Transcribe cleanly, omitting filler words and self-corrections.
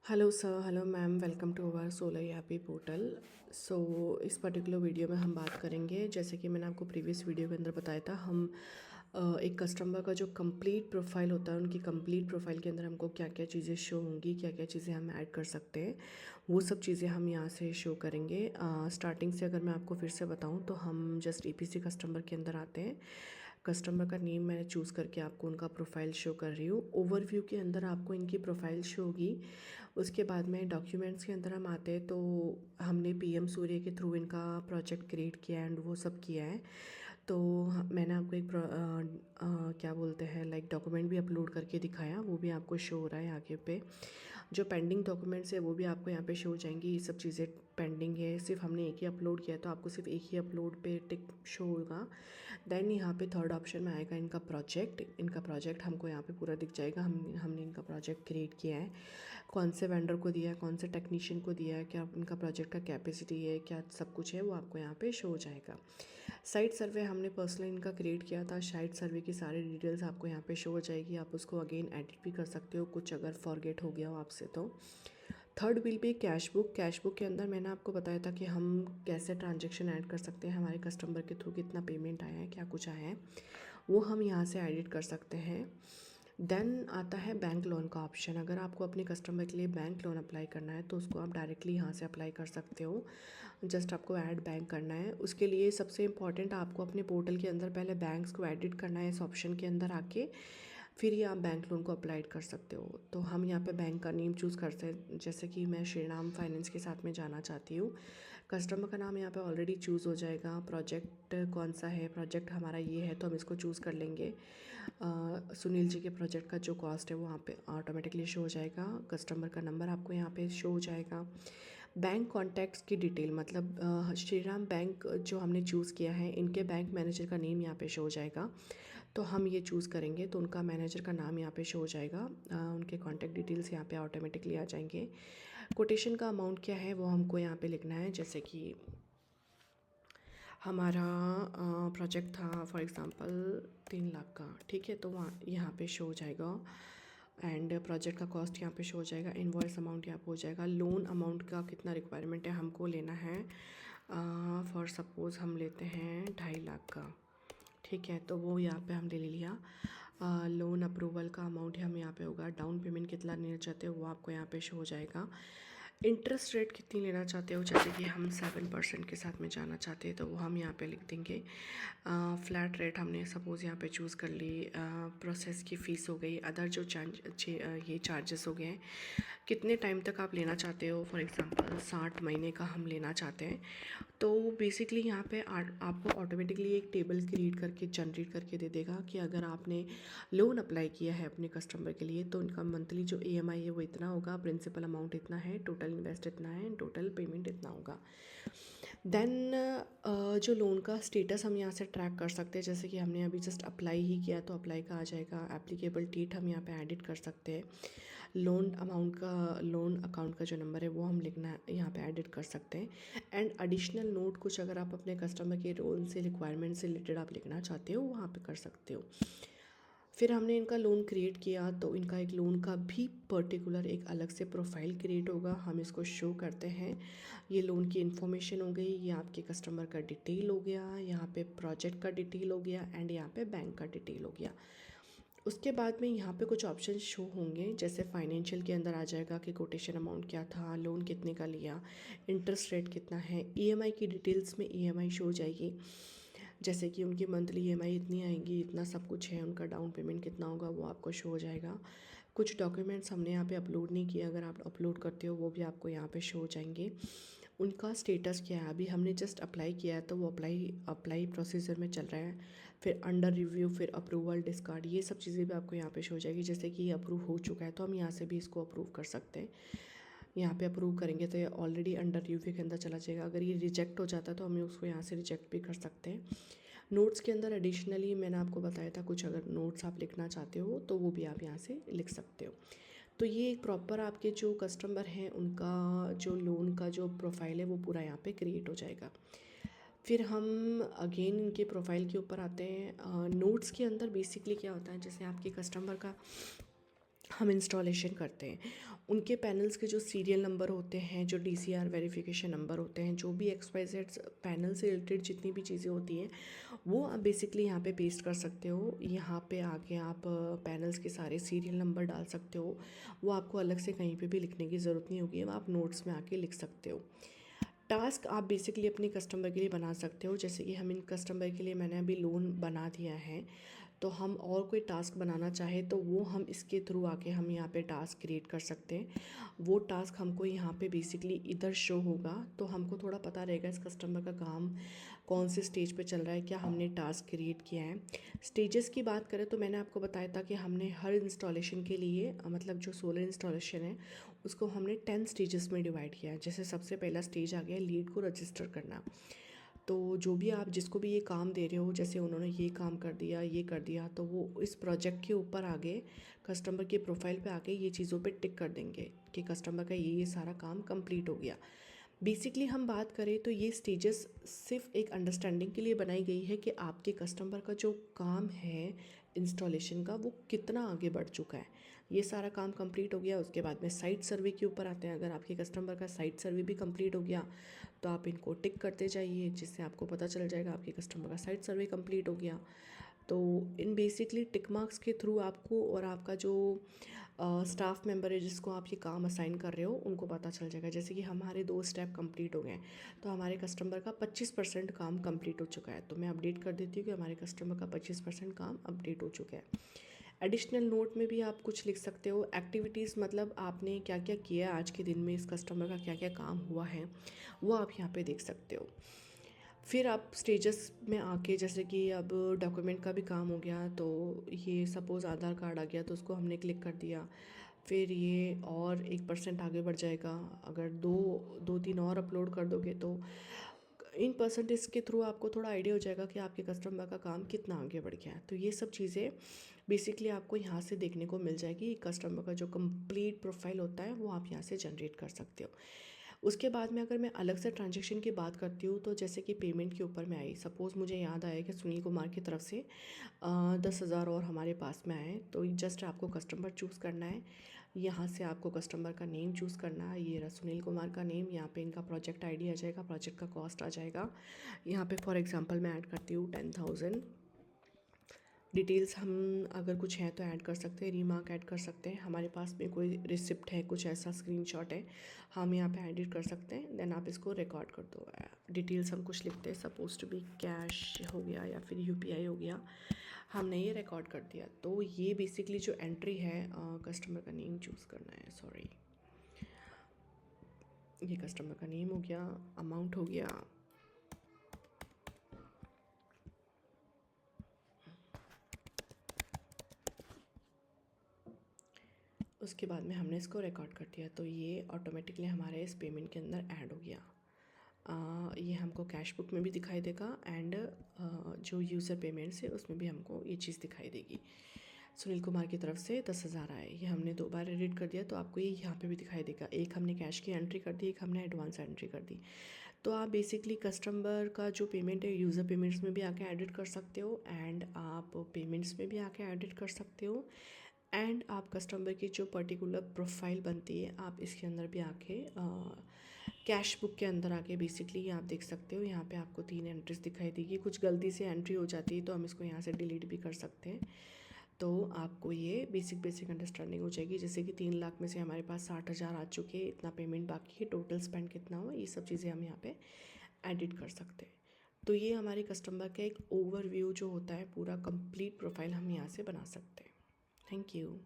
Hello sir, hello ma'am, welcome to our solar ERP portal. So इस particular video में हम बात करेंगे, जैसे कि मैंने आपको प्रीवियस वीडियो के अंदर बताया था, हम एक कस्टमर का जो कंप्लीट प्रोफाइल होता है, उनकी कंप्लीट प्रोफाइल के अंदर हमको क्या क्या चीज़ें शो होंगी, क्या क्या चीज़ें हम ऐड कर सकते हैं, वो सब चीज़ें हम यहाँ से शो करेंगे। स्टार्टिंग से अगर मैं आपको फिर से बताऊँ तो हम जस्ट ईपीसी कस्टमर के अंदर आते हैं। कस्टमर का नेम मैंने चूज़ करके आपको उनका प्रोफाइल शो कर रही हूँ। ओवरव्यू के अंदर आपको इनकी प्रोफाइल शो होगी। उसके बाद में डॉक्यूमेंट्स के अंदर हम आते हैं तो हमने पीएम सूर्य के थ्रू इनका प्रोजेक्ट क्रिएट किया एंड वो सब किया है। तो मैंने आपको एक क्या बोलते हैं लाइक डॉक्यूमेंट भी अपलोड करके दिखाया, वो भी आपको शो हो रहा है आगे पे। जो पेंडिंग डॉक्यूमेंट्स है वो भी आपको यहाँ पे शो हो जाएंगी। ये सब चीज़ें पेंडिंग है, सिर्फ हमने एक ही अपलोड किया है तो आपको सिर्फ एक ही अपलोड पे टिक शो होगा। देन यहाँ पे थर्ड ऑप्शन में आएगा इनका प्रोजेक्ट। इनका प्रोजेक्ट हमको यहाँ पे पूरा दिख जाएगा। हमने इनका प्रोजेक्ट क्रिएट किया है, कौन से वेंडर को दिया है, कौन से टेक्नीशियन को दिया है, क्या इनका प्रोजेक्ट का कैपेसिटी है, क्या सब कुछ है, वो आपको यहाँ पे शो हो जाएगा। साइट सर्वे हमने पर्सनली इनका क्रिएट किया था। साइट सर्वे की सारी डिटेल्स आपको यहाँ पे शो हो जाएगी। आप उसको अगेन एडिट भी कर सकते हो, कुछ अगर फॉरगेट हो गया हो आपसे तो। Third will be cash book. Cash book के अंदर मैंने आपको बताया था कि हम कैसे ट्रांजेक्शन ऐड कर सकते हैं, हमारे कस्टमर के थ्रू कितना पेमेंट आया है, क्या कुछ आया है, वो हम यहाँ से एडिट कर सकते हैं। देन आता है बैंक लोन का ऑप्शन। अगर आपको अपने कस्टमर के लिए बैंक लोन अप्लाई करना है तो उसको आप डायरेक्टली यहाँ से अप्लाई कर सकते हो। जस्ट आपको ऐड बैंक करना है। उसके लिए सबसे इम्पॉर्टेंट, आपको अपने पोर्टल के अंदर पहले बैंक्स को एडिट करना है इस ऑप्शन के अंदर आके, फिर ही आप बैंक लोन को अप्लाई कर सकते हो। तो हम यहाँ पे बैंक का नेम चूज़ करते हैं, जैसे कि मैं श्रीराम फाइनेंस के साथ में जाना चाहती हूँ। कस्टमर का नाम यहाँ पे ऑलरेडी चूज़ हो जाएगा। प्रोजेक्ट कौन सा है, प्रोजेक्ट हमारा ये है तो हम इसको चूज़ कर लेंगे। सुनील जी के प्रोजेक्ट का जो कॉस्ट है वो वहाँ पे ऑटोमेटिकली शो हो जाएगा। कस्टमर का नंबर आपको यहाँ पे शो हो जाएगा। बैंक कॉन्टैक्ट्स की डिटेल, मतलब श्रीराम बैंक जो हमने चूज़ किया है, इनके बैंक मैनेजर का नेम यहाँ पे शो हो जाएगा। तो हम ये चूज़ करेंगे तो उनका मैनेजर का नाम यहाँ पे शो हो जाएगा। उनके कॉन्टैक्ट डिटेल्स यहाँ पे ऑटोमेटिकली आ जाएंगे। कोटेशन का अमाउंट क्या है वो हमको यहाँ पे लिखना है। जैसे कि हमारा प्रोजेक्ट था फॉर एग्ज़ाम्पल 3 लाख का, ठीक है, तो वहाँ यहाँ पे शो हो जाएगा। एंड प्रोजेक्ट का कॉस्ट यहाँ पे शो हो जाएगा। इनवॉइस अमाउंट यहाँ पे हो जाएगा। लोन अमाउंट का कितना रिक्वायरमेंट है हमको लेना है, फॉर सपोज़ हम लेते हैं 2.5 लाख का, ठीक है, तो वो यहाँ पे हमने ले लिया। लोन अप्रूवल का अमाउंट हम यहाँ पे होगा। डाउन पेमेंट कितना लेना चाहते हो वो आपको यहाँ पे शो हो जाएगा। इंटरेस्ट रेट कितनी लेना चाहते हो, जैसे कि हम 7% के साथ में जाना चाहते हैं तो वो हम यहाँ पे लिख देंगे। फ्लैट रेट हमने सपोज़ यहाँ पे चूज़ कर ली। प्रोसेस की फ़ीस हो गई, अदर जो ये चार्जेस हो गए हैं। कितने टाइम तक आप लेना चाहते हो, फॉर एग्ज़ाम्पल 60 महीने का हम लेना चाहते हैं। तो बेसिकली यहाँ पे आपको ऑटोमेटिकली एक टेबल क्रिएट करके जनरेट करके दे देगा कि अगर आपने लोन अप्लाई किया है अपने कस्टमर के लिए तो उनका मंथली जो ईएमआई है वो इतना होगा, प्रिंसिपल अमाउंट इतना है, टोटल इन्वेस्ट इतना है, टोटल पेमेंट इतना होगा। देन जो लोन का स्टेटस हम यहाँ से ट्रैक कर सकते हैं। जैसे कि हमने अभी जस्ट अप्लाई ही किया तो अप्लाई का आ जाएगा। एप्लीकेबल डेट हम यहाँ पे एडिट कर सकते हैं। लोन अमाउंट का, लोन अकाउंट का जो नंबर है वो हम लिखना यहाँ पे एडिट कर सकते हैं। एंड एडिशनल नोट कुछ अगर आप अपने कस्टमर के रोल से, रिक्वायरमेंट से रिलेटेड आप लिखना चाहते हो वहाँ पे कर सकते हो। फिर हमने इनका लोन क्रिएट किया तो इनका एक लोन का भी पर्टिकुलर एक अलग से प्रोफाइल क्रिएट होगा, हम इसको शो करते हैं। ये लोन की इन्फॉर्मेशन हो गई, ये आपके कस्टमर का डिटेल हो गया, यहाँ पे प्रोजेक्ट का डिटेल हो गया एंड यहाँ पे बैंक का डिटेल हो गया। उसके बाद में यहाँ पे कुछ ऑप्शन शो होंगे, जैसे फाइनेंशियल के अंदर आ जाएगा कि कोटेशन अमाउंट क्या था, लोन कितने का लिया, इंटरेस्ट रेट कितना है, ईएमआई की डिटेल्स में ईएमआई शो हो जाएगी। जैसे कि उनकी मंथली ईएमआई इतनी आएंगी, इतना सब कुछ है, उनका डाउन पेमेंट कितना होगा वो आपको शो हो जाएगा। कुछ डॉक्यूमेंट्स हमने यहाँ पे अपलोड नहीं किया, अगर आप अपलोड करते हो वो भी आपको यहाँ पे शो हो जाएंगे। उनका स्टेटस क्या है, अभी हमने जस्ट अप्लाई किया है तो वो अप्लाई प्रोसीजर में चल रहा है, फिर अंडर रिव्यू, फिर अप्रूवल, डिस्कार्ड, ये सब चीज़ें भी आपको यहाँ पे शो हो जाएगी। जैसे कि ये अप्रूव हो चुका है तो हम यहाँ से भी इसको अप्रूव कर सकते हैं। यहाँ पे अप्रूव करेंगे तो ये ऑलरेडी अंडर रिव्यू के अंदर चला जाएगा। अगर ये रिजेक्ट हो जाता है तो हमें उसको यहाँ से रिजेक्ट भी कर सकते हैं। नोट्स के अंदर एडिशनली मैंने आपको बताया था, कुछ अगर नोट्स आप लिखना चाहते हो तो वो भी आप यहाँ से लिख सकते हो। तो ये एक प्रॉपर आपके जो कस्टमर हैं उनका जो लोन का जो प्रोफाइल है वो पूरा यहाँ पे क्रिएट हो जाएगा। फिर हम अगेन इनके प्रोफाइल के ऊपर आते हैं। नोट्स के अंदर बेसिकली क्या होता है, जैसे आपके कस्टमर का हम इंस्टॉलेशन करते हैं, उनके पैनल्स के जो सीरियल नंबर होते हैं, जो DCR वेरिफिकेशन नंबर होते हैं, जो भी XYZ पैनल से रिलेटेड जितनी भी चीज़ें होती हैं वो आप बेसिकली यहाँ पे पेस्ट कर सकते हो। यहाँ पे आके आप पैनल्स के सारे सीरियल नंबर डाल सकते हो, वो आपको अलग से कहीं पे भी लिखने की ज़रूरत नहीं होगी, आप नोट्स में आके लिख सकते हो। टास्क आप बेसिकली अपने कस्टमर के लिए बना सकते हो, जैसे कि हम इन कस्टमर के लिए मैंने अभी लोन बना दिया है, तो हम और कोई टास्क बनाना चाहे तो वो हम इसके थ्रू आके हम यहाँ पे टास्क क्रिएट कर सकते हैं। वो टास्क हमको यहाँ पे बेसिकली इधर शो होगा, तो हमको थोड़ा पता रहेगा इस कस्टमर का काम कौन से स्टेज पे चल रहा है, क्या हमने टास्क क्रिएट किया है। स्टेजेस की बात करें तो मैंने आपको बताया था कि हमने हर इंस्टॉलेशन के लिए मतलब जो सोलर इंस्टॉलेशन है उसको हमने 10 स्टेजेस में डिवाइड किया है। जैसे सबसे पहला स्टेज आ गया लीड को रजिस्टर करना, तो जो भी आप जिसको भी ये काम दे रहे हो, जैसे उन्होंने ये काम कर दिया, ये कर दिया, तो वो इस प्रोजेक्ट के ऊपर आगे कस्टमर के प्रोफाइल पे आके ये चीज़ों पे टिक कर देंगे कि कस्टमर का ये सारा काम कंप्लीट हो गया। बेसिकली हम बात करें तो ये स्टेजेस सिर्फ एक अंडरस्टैंडिंग के लिए बनाई गई है कि आपके कस्टमर का जो काम है इंस्टॉलेशन का वो कितना आगे बढ़ चुका है। ये सारा काम कंप्लीट हो गया, उसके बाद में साइट सर्वे के ऊपर आते हैं। अगर आपके कस्टमर का साइट सर्वे भी कंप्लीट हो गया तो आप इनको टिक करते जाइए, जिससे आपको पता चल जाएगा आपके कस्टमर का साइट सर्वे कंप्लीट हो गया। तो इन बेसिकली टिक मार्क्स के थ्रू आपको और आपका जो स्टाफ मेंबर है जिसको आप ये काम असाइन कर रहे हो उनको पता चल जाएगा। जैसे कि हमारे 2 स्टेप कंप्लीट हो गए हैं, तो हमारे कस्टमर का 25% काम कंप्लीट हो चुका है, तो मैं अपडेट कर देती हूँ कि हमारे कस्टमर का 25% काम अपडेट हो चुका है। एडिशनल नोट में भी आप कुछ लिख सकते हो, एक्टिविटीज़ मतलब आपने क्या क्या किया आज के दिन में, इस कस्टमर का क्या क्या काम हुआ है वो आप यहाँ पे देख सकते हो। फिर आप स्टेजेस में आके जैसे कि अब डॉक्यूमेंट का भी काम हो गया, तो ये सपोज़ आधार कार्ड आ गया तो उसको हमने क्लिक कर दिया, फिर ये और 1% आगे बढ़ जाएगा। अगर दो तीन और अपलोड कर दोगे तो इन परसेंटेज के थ्रू आपको थोड़ा आइडिया हो जाएगा कि आपके कस्टमर का काम कितना आगे बढ़ गया है। तो ये सब चीज़ें बेसिकली आपको यहाँ से देखने को मिल जाएगी। कस्टमर का जो कंप्लीट प्रोफाइल होता है वो आप यहाँ से जनरेट कर सकते हो। उसके बाद में अगर मैं अलग से ट्रांजेक्शन की बात करती हूँ तो जैसे कि पेमेंट के ऊपर मैं आई, सपोज़ मुझे याद आया कि सुनील कुमार की तरफ से 10,000 और हमारे पास में आए, तो जस्ट आपको कस्टमर चूज़ करना है। यहाँ से आपको कस्टमर का नेम चूज़ करना है, ये रहा सुनील कुमार का नेम, यहाँ पे इनका प्रोजेक्ट आईडी आ जाएगा, प्रोजेक्ट का कॉस्ट आ जाएगा। यहाँ पे फॉर एग्जांपल मैं ऐड करती हूँ 10,000। डिटेल्स हम अगर कुछ है तो ऐड कर सकते हैं, रीमार्क ऐड कर सकते हैं, हमारे पास में कोई रिसिप्ट है, कुछ ऐसा स्क्रीनशॉट है, हम यहाँ पे एडिट कर सकते हैं। देन आप इसको रिकॉर्ड कर दो। डिटेल्स हम कुछ लिखते हैं, सपोज टू बी कैश हो गया या फिर UPI हो गया, हमने ये रिकॉर्ड कर दिया। तो ये बेसिकली जो एंट्री है, कस्टमर का नेम चूज़ करना है, सॉरी, ये कस्टमर का नेम हो गया, अमाउंट हो गया, उसके बाद में हमने इसको रिकॉर्ड कर दिया, तो ये ऑटोमेटिकली हमारे इस पेमेंट के अंदर ऐड हो गया। ये हमको कैश बुक में भी दिखाई देगा एंड जो यूज़र पेमेंट्स है उसमें भी हमको ये चीज़ दिखाई देगी। सुनील कुमार की तरफ से 10,000 आए, ये हमने 2 बार एडिट कर दिया, तो आपको ये यहाँ पे भी दिखाई देगा। एक हमने कैश की एंट्री कर दी, एक हमने एडवांस एंट्री कर दी। तो आप बेसिकली कस्टमर का जो पेमेंट है यूज़र पेमेंट्स में भी आके एडिट कर सकते हो एंड आप पेमेंट्स में भी आके एडिट कर सकते हो एंड आप कस्टमर की जो पर्टिकुलर प्रोफाइल बनती है आप इसके अंदर भी आके कैश बुक के अंदर आके बेसिकली आप देख सकते हो। यहाँ पे आपको 3 एंट्रीज दिखाई देगी, कुछ गलती से एंट्री हो जाती है तो हम इसको यहाँ से डिलीट भी कर सकते हैं। तो आपको ये बेसिक अंडरस्टैंडिंग हो जाएगी, जैसे कि 3 लाख में से हमारे पास 60,000 आ चुके हैं, इतना पेमेंट बाकी है, टोटल स्पेंड कितना हुआ, ये सब चीज़ें हम यहाँ पे एडिट कर सकते हैं। तो ये हमारे कस्टमर का एक ओवरव्यू जो होता है, पूरा कंप्लीट प्रोफाइल हम यहाँ से बना सकते हैं। Thank you.